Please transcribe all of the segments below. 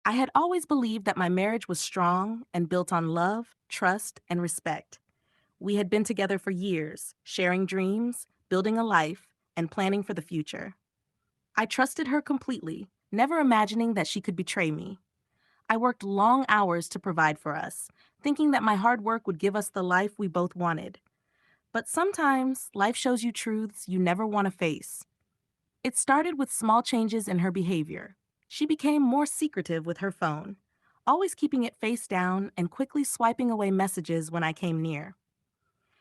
I had always believed that my marriage was strong and built on love, trust, and respect. We had been together for years, sharing dreams, building a life, and planning for the future. I trusted her completely, never imagining that she could betray me. I worked long hours to provide for us, thinking that my hard work would give us the life we both wanted. But sometimes life shows you truths you never want to face. It started with small changes in her behavior. She became more secretive with her phone, always keeping it face down and quickly swiping away messages when I came near.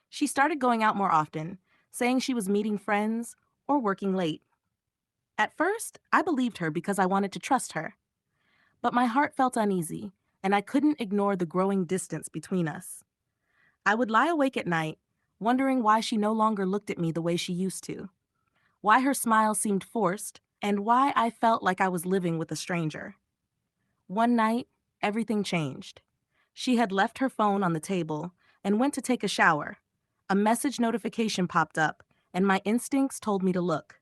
She started going out more often, saying she was meeting friends or working late. At first, I believed her because I wanted to trust her. But my heart felt uneasy, and I couldn't ignore the growing distance between us. I would lie awake at night, wondering why she no longer looked at me the way she used to, why her smile seemed forced, and why I felt like I was living with a stranger. One night, everything changed. She had left her phone on the table and went to take a shower. A message notification popped up, and my instincts told me to look.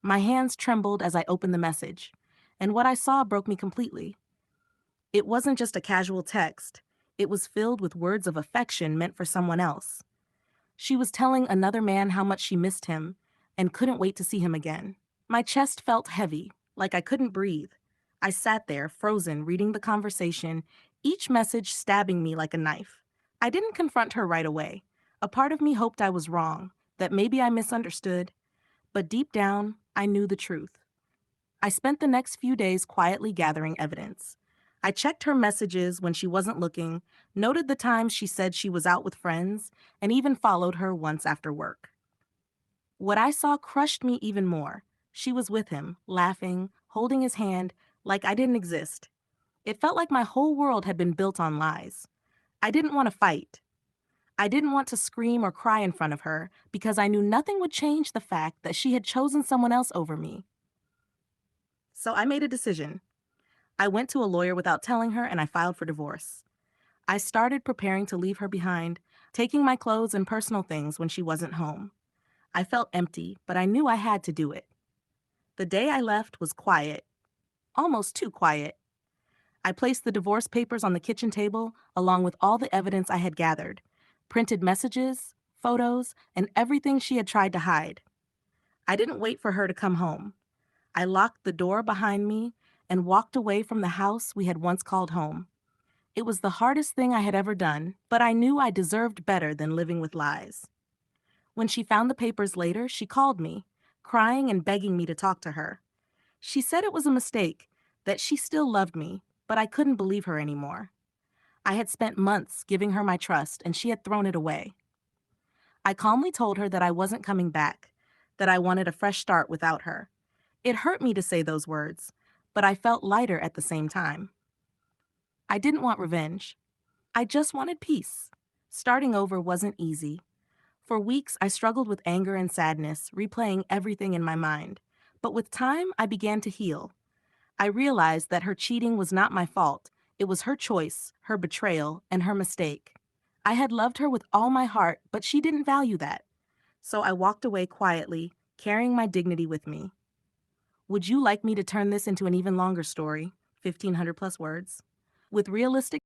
My hands trembled as I opened the message, and what I saw broke me completely. It wasn't just a casual text, it was filled with words of affection meant for someone else. She was telling another man how much she missed him and couldn't wait to see him again. My chest felt heavy, like I couldn't breathe. I sat there, frozen, reading the conversation, each message stabbing me like a knife. I didn't confront her right away. A part of me hoped I was wrong, that maybe I misunderstood, but deep down, I knew the truth. I spent the next few days quietly gathering evidence. I checked her messages when she wasn't looking, noted the times she said she was out with friends, and even followed her once after work. What I saw crushed me even more. She was with him, laughing, holding his hand, like I didn't exist. It felt like my whole world had been built on lies. I didn't want to fight. I didn't want to scream or cry in front of her because I knew nothing would change the fact that she had chosen someone else over me. So I made a decision. I went to a lawyer without telling her and I filed for divorce. I started preparing to leave her behind, taking my clothes and personal things when she wasn't home. I felt empty, but I knew I had to do it. The day I left was quiet, almost too quiet. I placed the divorce papers on the kitchen table along with all the evidence I had gathered, printed messages, photos, and everything she had tried to hide. I didn't wait for her to come home. I locked the door behind me and walked away from the house we had once called home. It was the hardest thing I had ever done, but I knew I deserved better than living with lies. When she found the papers later, she called me, crying and begging me to talk to her. She said it was a mistake, that she still loved me, but I couldn't believe her anymore. I had spent months giving her my trust, and she had thrown it away. I calmly told her that I wasn't coming back, that I wanted a fresh start without her. It hurt me to say those words, but I felt lighter at the same time. I didn't want revenge. I just wanted peace. Starting over wasn't easy. For weeks, I struggled with anger and sadness, replaying everything in my mind. But with time, I began to heal. I realized that her cheating was not my fault. It was her choice, her betrayal, and her mistake. I had loved her with all my heart, but she didn't value that. So I walked away quietly, carrying my dignity with me. Would you like me to turn this into an even longer story, 1,500 plus words, with realistic